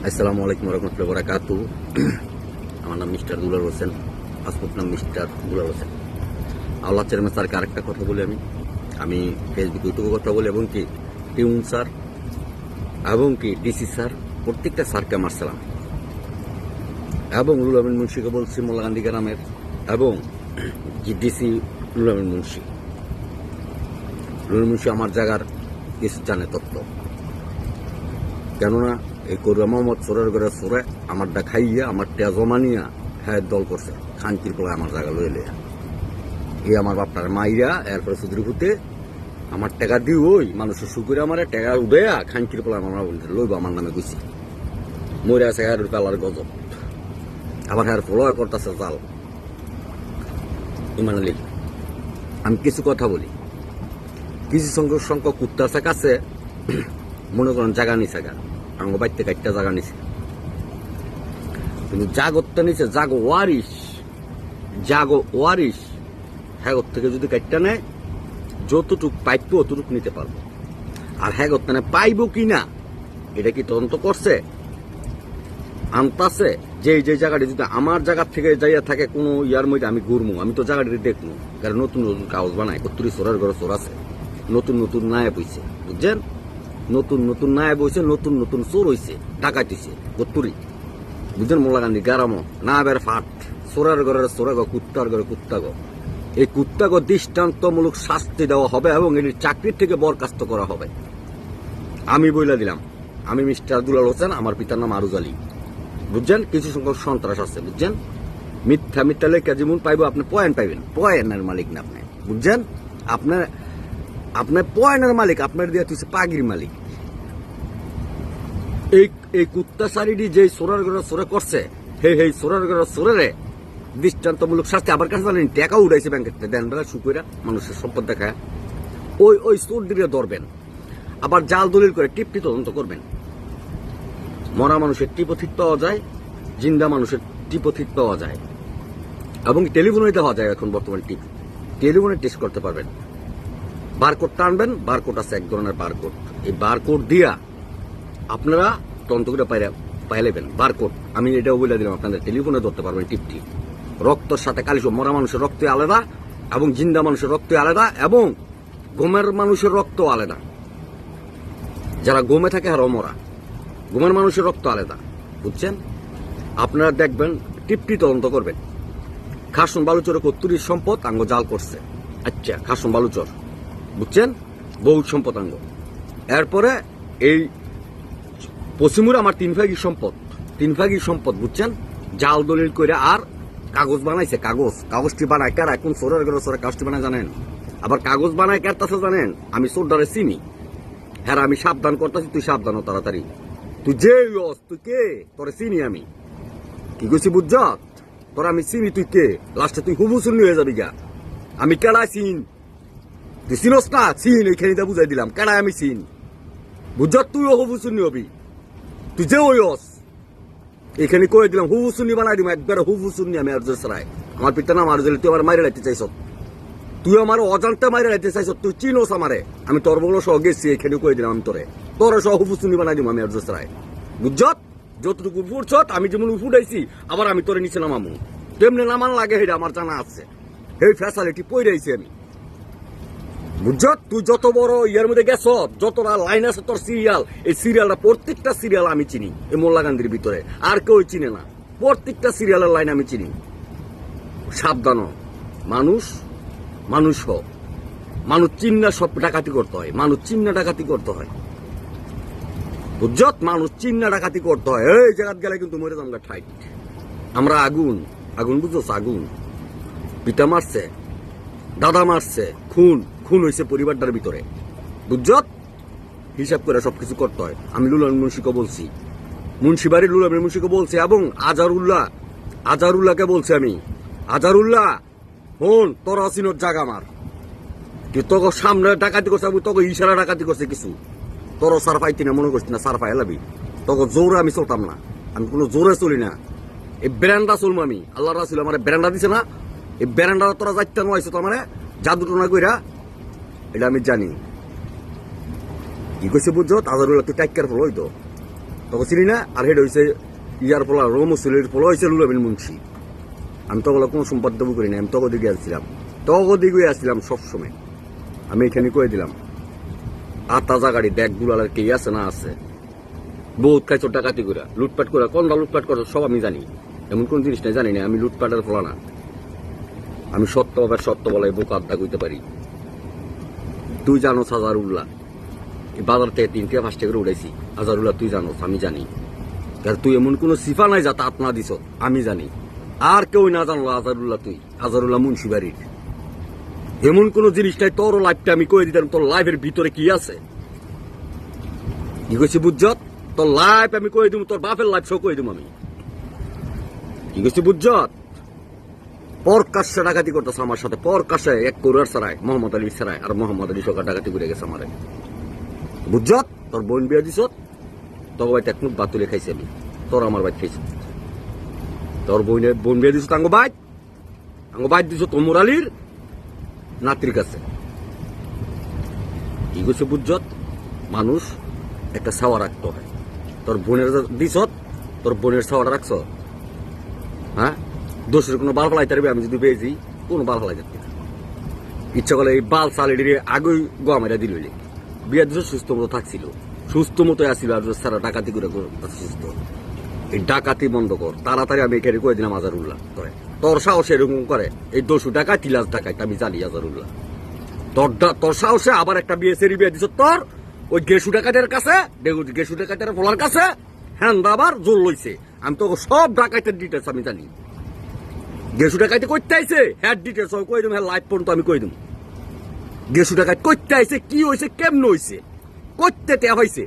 আসসালামু আলাইকুম রহমতুল্লাহ বারাকাতু। আমার নাম মিস্টার দুলাল হোসেন, পাসপোর্ট নাম মিস্টার দুলাল হোসেন। আল্লাহ চেয়ারম্যান স্যারকে আরেকটা কথা বলি, আমি ফেসবুক ইউটিউবে কথা বলি, এবং কি টিউন স্যার এবং কি ডিসি স্যার, প্রত্যেকটা স্যারকে আমার সালাম। এবং রুল আমিন মুন্সিকে বলছি, মোল্লাকান্দি গ্রামের, এবং ডিসি রুল আমিন মুন্সি। রুল মুন্সি আমার জায়গার কিছু জানে তত্ত্ব, কেননা এই করুয়া মোহাম্মদ সোরের ঘরে সোরে আমারটা খাইয়া আমার টেয়া জমা নিয়া হ্যাঁ দল করছে খানকির পোলা আমার জায়গা লই লিয়া। এই আমার বাপটার মাইরা এরপরে সুদরি ফুটে আমার টেকা দিই, ওই মানুষের সুকুরে আমার টেকা উড়েয়া খানকির পোলা আমরা বলতে লইব আমার নামে গুছি মরে আছে হ্যাঁ কালার গজব। আবার হ্যাঁ ফলো করতেছে জাল ইমান আলী। আমি কিছু কথা বলি, কিছু সংখ্যক কুত্তার কাছে মনে করেন জায়গা নিছে গা, আমার বাড়িতে কাটটা জায়গা নিছে, কিন্তু জাগরটা নিছে জাগো ওয়ারিস হ্যাগর থেকে যদি কাটটা নেয় যতটুক পাইবো অতটুক নিতে পারবো। আর হ্যাগর মানে পাইবো কিনা এটা কি তদন্ত করছে, আনতাছে যে জায়গাটি যদি আমার জায়গা থেকে যাইয়া থাকে কোনো ইয়ার মধ্যে আমি ঘুরবো, আমি তো জায়গাটি দেখবো, কারণ নতুন নতুন কাগজ বানায় কত্তুরি চোরার ঘরে চোর আছে, নতুন নতুন নায়ব হইছে, বুঝছেন, নতুন নতুন নায়ব হয়েছে, নতুন নতুন চোর হয়েছে, ডাকাইতেছে কত্তুরি, বুঝছেন, মোল্লাকান্দি গারামো নায়বের ফাট চোরার ঘরের চোরা গো, কুত্তার ঘরে কুত্তা গো। এই কুত্তাকে দৃষ্টান্তমূলক শাস্তি দেওয়া হবে এবং এটির চাকরির থেকে বরখাস্ত করা হবে। আমি বইলা দিলাম, আমি মিস্টার দুলাল হোসেন, আমার পিতার নাম আরুজ আলী, বুঝছেন। কিছু সংখ্যক সন্ত্রাস আছে, বুঝছেন, মিথ্যা লেখা যেমন পাইব আপনি পয়েন্ট পাইবেন, পয়েন্টের মালিক না আপনি, বুঝছেন, আপনার পয়েন্টের মালিক, আপনার দিয়ে তুই পাগির মালিক। এই কুত্তা সারিডি যে সোরার ঘরে সোরে করছে, সেই সোরার ঘরে সোরে দৃষ্টান্তমূলক শাস্তি। আবার কাছে জানেন টাকা উঠাইছে ব্যাংকের দেন বেলা সুকুরা মানুষের সম্পদ দেখায়, ওই চোর দিয়ে ধরবেন, আবার জাল দলিল করে টিপটি তদন্ত করবেন। মরা মানুষের টিপও ঠিক পাওয়া যায়, জিন্দা মানুষের টিপও ঠিক পাওয়া যায়, এবং টেলিফোনে দেওয়া যায় এখন বর্তমানে টিপ, টেলিফোনে টেস্ট করতে পারবেন। বারকোড টানবেন, বারকোড আছে এক ধরনের বারকোড, এই বারকোড দিয়া আপনারা তদন্ত করে পাইলেবেন বারকোড। আমি এটাও বলে দিলাম, আপনাদের টেলিফোনে ধরতে পারবেন টিপটি। রক্তর সাথে কালিশ, মরা মানুষের রক্ত আলাদা এবং জিন্দা মানুষের রক্ত আলাদা, এবং গোমের মানুষের রক্ত আলাদা। যারা গোমে থাকে আর মরা, গোমের মানুষের রক্ত আলাদা, বুঝছেন। আপনারা দেখবেন টিপটি তদন্ত করবেন। খাসন বালুচরের কত্তুরির সম্পদ আঙ্গ জাল করছে, আচ্ছা খাসন বালুচর, বুঝছেন, বহু সম্পদ আঙ্গ। এরপরে এই পশ্চিমুর আমার তিন ভাগই সম্পদ, বুঝছেন, জাল দলিল করে আর কাগজ বানাইছে, কাগজটি বানায় কারা, এখন সোরের ঘরে সোরে কাগজটি বানায় জানেন, আবার কাগজ বানায় কারতাছে জানেন। আমি সোরডারে চিনি, হ্যাঁ আমি সাবধান করতেছি, তুই সাবধান হ তাড়াতাড়ি, তুই যে তুই কে, তোরে চিনি আমি, কি কইছি বুঝছ, তোর আমি চিনি, তুই কে, লাস্টে তুই হুবু শুনলি হয়ে যাবি গা। আমি কেডায় চিন, তুই চিনস না, চিন এইখানে বুঝাই দিলাম কেডায় আমি চিন, বুঝছ, তুইও হুবু শুনলি হবি, তুই যে ওইস এখানে কয়ে দিলাম, হুবু শুনি বানাই দিব একবারে, হুবু শুনি আমি আর জোসরাই, আমার পিতা নাম আর তুই আমার মাইরে লাইতে চাইছ, তুই আমার অজান্তে মাইরে লাইতে চাইছ, তুই চিনোস আমারে, আমি তোর বলো সহ গেছি, এখানে কয়ে দিলাম আমি তোর সহ হুবু শুনি বানাই দিব আমি আর জোসরাই, বুঝছত, যতটুকু ফুটছত আমি যেমন ফুটাইছি, আবার আমি তোরে নিচে নামামু, তেমনি নামান লাগে, এটা আমার জানা আছে, এই ফ্যাসিলিটি পইরাইছি আমি, বুঝছত। তুই যত বড় ইয়ার মধ্যে গেছ, যতটা লাইন আছে তোর সিরিয়াল, এই সিরিয়ালটা প্রত্যেকটা সিরিয়াল আমি চিনি, এই মোল্লাকান্দির ভিতরে আর কেউ চিনে না, প্রত্যেকটা সিরিয়ালের লাইন আমি চিনি। সাবধান, মানুষ চিন্না সব ডাকাতি করতে হয়, বুঝছত, মানুষ চিন্না ডাকাতি করতে হয়, এই জায়গা গেলে কিন্তু মরে যাম ঠাই। আমরা আগুন বুঝছ, আগুন পিতা মারছে, দাদা মারছে, খুন হয়েছে পরিবারটার ভিতরে, বুঝছত, হিসাব করে সবকিছু করতে হয়। আমি লুলান মুন্সিকে বলছি, মুন্সিবাড়ির লুলান মুন্সিকে বলছি, এবং আজারুল্লাহকে বলছি, আমি আজারুল্লাহ হন, তোর অসিনোর জায়গা আমার, তুই তোকে সামনে ডাকাতি করছে, আমি তোকে ইশারা ডাকাতি করছে কিছু, তোর সার পাইতি না, মনে করছি না সার পাই লাবি, তোকে জোরে আমি চলতাম না, আমি কোনো জোরে চলি না, এই ব্যারান্ডা চলবো আমি, আল্লাহ রাসূল আমার ব্যারান্ডা দিছে না, এই ব্যারান্ডা তোরা যাইতে নয়ছে তো আমার জাদু টোনা কইরা, এটা আমি জানি। কি কইছে বুঝছো, আজারুল্লাহ তুই টাইকার ফল হইতো, তোকে চিনি না। আর হেড হয়েছে ইয়ার পোলা রমসুলের পোলা হয়েছে লুলাবিন মুন্সি। আমি তখন কোনো সম্পদ দেবো করি না, আমি তখন দিকে আসছিলাম, সবসময়। আমি এখানে কয়ে দিলাম তাজা গাড়ি দেখ দুলালের কে আছে না আছে, বহুত খাইছো ডাকাতি করে লুটপাট করে, কোনটা লুটপাট করছো সব আমি জানি, এমন কোন জিনিস নাই জানি না। আমি লুটপাটের ফলা না, আমি সত্য বলাই বোকা আড্ডা কইতে পারি। তুই জানো আজারুল্লাহ এই বাজার থেকে 3 থেকে 5 টাকা করে উঠাইছি, আজারুল্লাহ তুই জানো, আমি জানি। তুই এমন কোন সিফা নাই যা তাপ না দিছ, আমি জানি। আর কেউ না জানলো আজারুল্লাহ, তুই আজারুল্লাহ মুন্সিবাড়ির এমন কোন জিনিস নাই। তোর লাইফটা আমি কয়ে দিতাম, তোর লাইফের ভিতরে কি আছে কি কইছি বুঝছত? তোর লাইফ আমি কয়ে দিব, তোর বাপের লাইফ সব কয়ে দিব আমি। কি কইছি বুঝছত? পরকাশ্যে ডাকাতি করতেছে আমার সাথে, পরকাশ্যে 1 করোড় ছাড়ায়, মোহাম্মদ আলী ছাড়ায়। আর মোহাম্মদ আলী সরকার ডাকাতি করে গেছে আমারে, বুঝছত? তোর বোন বিয়ে দিছ, তোর বাড়িতে 1 মুঠ ভাত তুলে খাইছি আমি, তোর আমার বাইক খাইছি। তোর বোন বিয়ে দিছ আঙ্গ বাইক দিছ তমুর আলীর নাতির কাছে। কি করছে বুঝছত? মানুষ একটা ছাওয়া রাখতে হয়। তোর বোনের দিছ, তোর বোনের ছাওয়াটা রাখছ, হ্যাঁ? দোষের কোনো বাল ফেলাইতে পারবে? আমি যদি পেয়েছি কোনো বাল ফেলাই যাচ্ছে না। ইচ্ছা করলে এই বাল চালের আগেই গোয়া মেরা দিল। বিয়ার দিছ সুস্থ মতো থাকছিল, সুস্থ মতো আসছিল। আর সারা ডাকাতি করে সুস্থ, এই ডাকাতি বন্ধ কর তাড়াতাড়ি। আমি এখানে করে দিলাম আজারুল্লাহ, তোর সাহসে এরকম করে এই 200 টাকা তিলাস টাকায় আমি জানি আজারুল্লাহ। তোর সাহসে আবার একটা বিয়ে দিছ তোর ওই গেসু ডাকাতের কাছে, গেসু ডাকাতের ফলার কাছে হ্যাঁ আবার জোর লইছে। আমি তো সব ডাকাতের ডিটেলস আমি জানি। গেসু ডাকাইতে করতে আইছে হ্যাঁ ডিটেলস কই দিম, হ্যাঁ লাইভ পর্যন্ত আমি কই দিম। গেসু ডাকাত করতে আইছে, কি হয়েছে, কেমন হয়েছে, করতে টেয়া হয়েছে,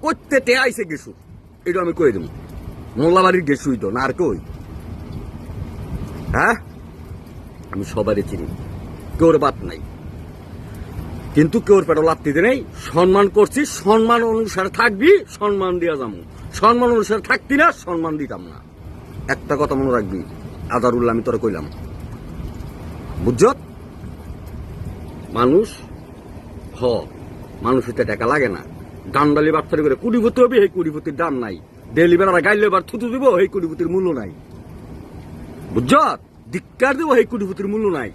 করতে টেয়া আইছে গেসু, এটা আমি কই দিম। মোল্লাবাড়ির গেসুই তো না আর কই? হ্যাঁ, আমি সবারই চিনি, কেউর বাদ নাই, কিন্তু কেউর পেটে লাত্তিতে নেই। সম্মান করছি, সম্মান অনুসারে থাকবি, সম্মান দিয়া যাবো। সম্মান অনুসারে থাকতি না, সম্মান দিতাম না। একটা কথা মনে রাখবি আজারুল্লাহ, আমি তোরা কইলাম, বুঝছত? মানুষের টাকা লাগে না, ডান্ডালি বার্তারি করে কুড়িপতি হবে, এই কুড়িপতির দাম নাই। ডেলি বেড়া গাইলে এবার থুতু দিব, এই কুড়িপতির মূল্য নাই, বুঝছত? ধিক্কার দিব, এই কুড়িপতির মূল্য নাই।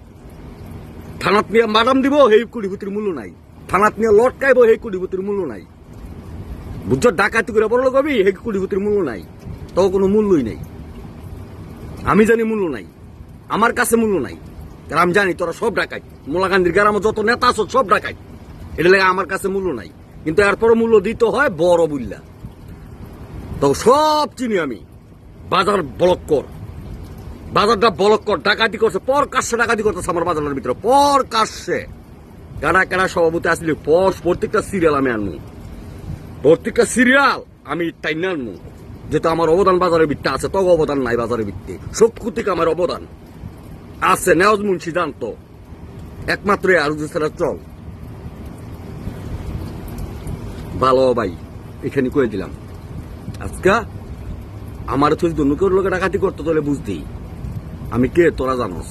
থানাত নিয়ে মাদাম দিব, এই কুড়িপতির মূল্য নাই। থানাত নিয়ে লটকাইব, এই কুড়িপতির মূল্য নাই, বুঝছত? ডাকাতি করে বড় কবি, এই কুড়িপতির মূল্য নাই। তো কোনো মূল্যই নেই, আমি জানি মূল্য নাই, আমার কাছে মূল্য নাই। কারণ আমি জানি তোরা সব ডাকাই, মোলাকান্দির গ্রামে যত নেতা আছো সব ডাকাই, এটা লাগে আমার কাছে মূল্য নাই। কিন্তু এরপরও মূল্য দিতে হয় বড় বুল্লা। তো সব চিনি আমি। বাজার ব্লক কর, বাজারটা ব্লক কর। ডাকাতি করছে, পরকাশ্যে ডাকাতি করতেছে আমার বাজারের ভিতরে, পরকাশ্যে। কারা কারা সভাপতি আসলে প্রত্যেকটা সিরিয়াল আমি আনবো, প্রত্যেকটা সিরিয়াল আমি টাইনে আনবো। যেহেতু আমার অবদান বাজারের ভিত্তি আছে, তবে অবদান নাই বাজারের ভিত্তি। সক্ষু থেকে আমার অবদান আছে, নেওয়াজ মুন্সি জানতো একমাত্র আর ছাড়া চল ভালো ভাই। এখানে কয়ে দিলাম আজকে আমার তুই দুনুকের লোকে ডাকাতি করতে চলে বুঝতি আমি কে, তোরা জানোস।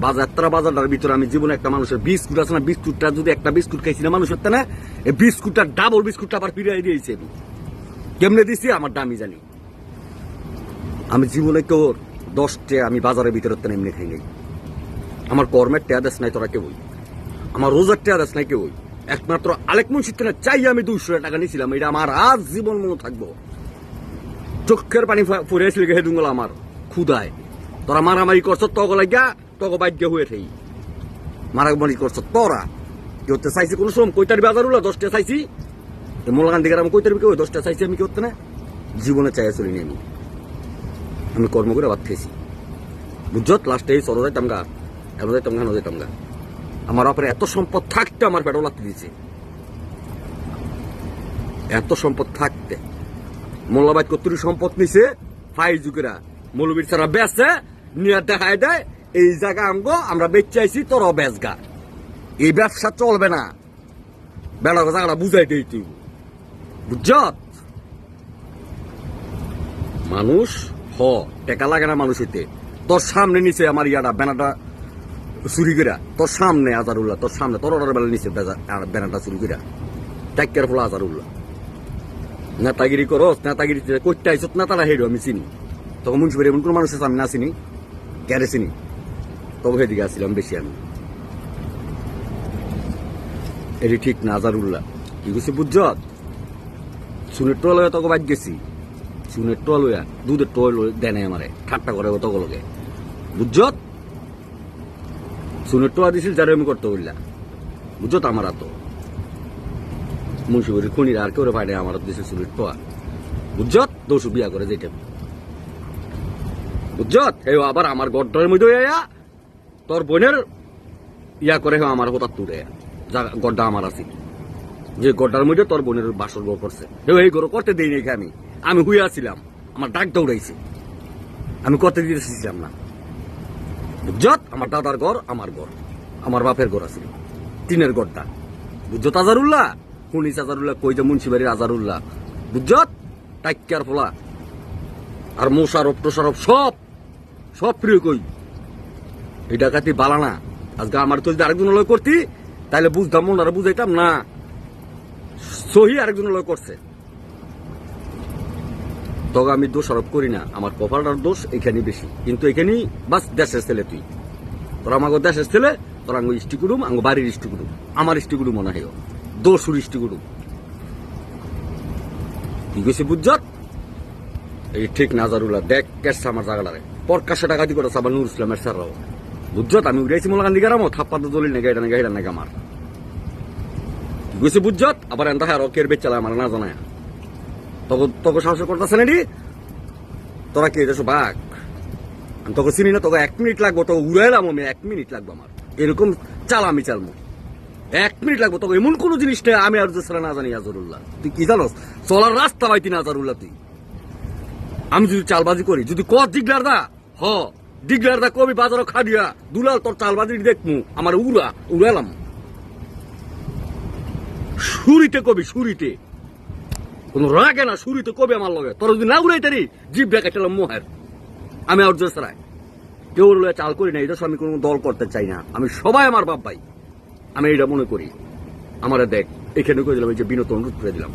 বাজারটার ভিতরে আমি জীবনে একটা মানুষের বিস্কুট আছে না, বিস্কুটটা যদি একটা বিস্কুট খাইছি না মানুষের না, এই বিস্কুটটা ডাবল বিস্কুটটা আবার ফিরিয়ে দিয়েছি আমি। কেমনে দিছি আমার দামি জানি। আমি জীবনে কেউ 10 আমি বাজারের ভিতরে এমনি খাই নাই। আমার কর্মের টেয়া দেশ নাই তোরা কেউই, আমার রোজার টেয়া দেশ নাই কেউই। একমাত্র আলেক মুন্সির থেকে চাই আমি 200 টাকা নিয়েছিলাম, এটা আমার আজ জীবন মনে থাকবো। চোখের পানি ফুরিয়েছিল গে হেদুঙ্গল আমার ক্ষুদায়। তোরা মারামারি করছ, তগ লাগিয়া তগ বাইক হয়ে থাই মারামারি করছ তোরা। কেউ চাইছি কোনো সময় কইতারি বাজার উল্লা 10 টাকা চাইছি, মোলাকান্দি গ্রামে কইতারি কেউ 10 টাকা চাইছি আমি কেউ না। জীবনে চাইয়া চলিনি আমি কর্ম করে বাদ খেয়েছি, বুঝছত? লাস্টে এই চলো যাইতাম গা, এমন যাইতাম গা, যাইতাম গা। আমার বাপরে এত সম্পদ থাকতে আমার পেটও লাগতে দিয়েছে, এত সম্পদ থাকতে। মোল্লাবাদ কত্তুরি সম্পদ নিছে, ফাই যুগেরা মৌলবীর ছাড়া বেচে নিয়ে দেখায় দেয় এই জায়গা আমগো আমরা বেচে আইছি, তোরাও বেচগা। এই ব্যবসা চলবে না, বেড়া জায়গাটা বুঝাই দেই তুই, বুঝছত? মানুষ টেকা লাগে না মানুষেতে। তোর সামনে নিচে আমার ইয়াটা ব্যানারটা চুরি করা, তোর সামনে আজারুল্লাহ, তোর সামনে তোর অর্ডার বেলা নিচে ব্যানারটা চুরি করা, টাইকের ফলে আজারুল্লাহ। নেতাগিরি করস, নেতাগিরি করতে আইসত নেতারা হেরো আমি চিনি। তখন মুন্সিপাল এমন কোন মানুষ আছে আমি না চিনি, ক্যারে চিনি, তবে সেদিকে আসছিলাম বেশি আমি। এটি ঠিক না আজারুল্লাহ কি করছি বুঝছত? চুনের টোয়া লইয়া তখন বাদ গেছি, চুনের টোয়া লইয়া দুধের টোয়া দেয় নাই আমারে, ঠাট্টা করে তখন লগে বুঝছত? চুনের টোয়া দিছিল যারা আমি করতে বললা বুঝছত? আমার তো মুন্সিপাল খুনির আর কেউ পায় আমার দিছিল চুনের টোয়া বুঝছত? দোষ বিয়া করে যেটা বুঝছত? এই আবার আমার গড্ডার মধ্যে তোর বোনের ইয়া করে আমার হঠাৎ তুলে যা গড্ডা আমার আছে, যে গড্ডার মধ্যে তোর বোনের বাসর ঘর করছে, এই ঘর করতে দিই নাকি আমি হুইয়া ছিলাম, আমার ডাক দৌড়াইছে, আমি করতে দিতেছিলাম না বুঝছত? আমার দাদার ঘর, আমার বাপের ঘর আছে টিনের গড্ডা বুঝছত? আজারুল্লাহ খুনিস আজারুল্লাহ কই যে মুন্সিবাড়ির আজারুল্লাহ বুঝছত? টাইকার ফোলা আর মোশারফ টোশারফ সব প্রিয় কই এই ডাকাতি বালানা। আজকে আমার তো যদি আরেকজন লয় করতি তাহলে বুঝতাম, মনে বুঝাইতাম না সহি আরেকজন লয় করছে। তবে আমি দোষ আরোপ করি না, আমার কপালটার দোষ এখানে বেশি, কিন্তু এখানেই বাস দেশের ছেলে তুই, তোরা আমাকে দেশের ছেলে, তোরা আঙ্গ ইষ্টি কুটুম, আঙ্গ বাড়ির ইষ্টি কুটুম, আমার ইষ্টি কুটুম মনে হয় দোষুর ইষ্টি কুটুম। কি কইছে বুঝছত? এই ঠিক নাজারুল্লাহ দেখ কেসছে আমার জায়গাটারে পরকাশে ডাকাতি করেছে আবার নুর ইসলামের স্যাররাও বুঝছত? আমি উড়াইছি মোলাকান্দি গেরামো থাপ্পাতে দলিল নাকি এটা নাকি এটা নাকি আমার কি কইছে বুঝছত? আবার এনতা হ্যাঁ রকের বেচ চালায় আমার না জানায়, তোকে সাহস করতেছে না রে, তোরা কে দেশো বাঘ, আমি তোকে চিনি না, তোকে 1 মিনিট লাগবো, তোকে উড়াইলাম আমি 1 মিনিট লাগবো আমার এরকম চাল আমি চালবো 1 মিনিট লাগবো, তোকে এমন কোন জিনিস নেই আমি আর দেশরা না জানি। আজরুল্লাহ তুই কি জানোস? চলার রাস্তা পাইতি না আজরুল্লাহ তুই, আমি যদি চালবাজি করি যদি ক ডিগলার দা কবি বাজারও খাদিয়া দুলাল তোর চালবাজি দেখমু আমার উড়ালাম সুরিতে কবি, সুরিতে কোন রাগে না, সুরিতে কবি আমার লগে, তোর যদি না উড়াই তারি জিভ দেখাইছিলাম মোহের আমি আর জোসরাই কেউ চাল করি না। এটা আমি কোনো দল করতে চাই না, আমি সবাই আমার বাপ ভাই, আমি এটা মনে করি। আমার দেখ এখানে করে দিলাম, এই যে বিনোদন অনুরোধ করে দিলাম।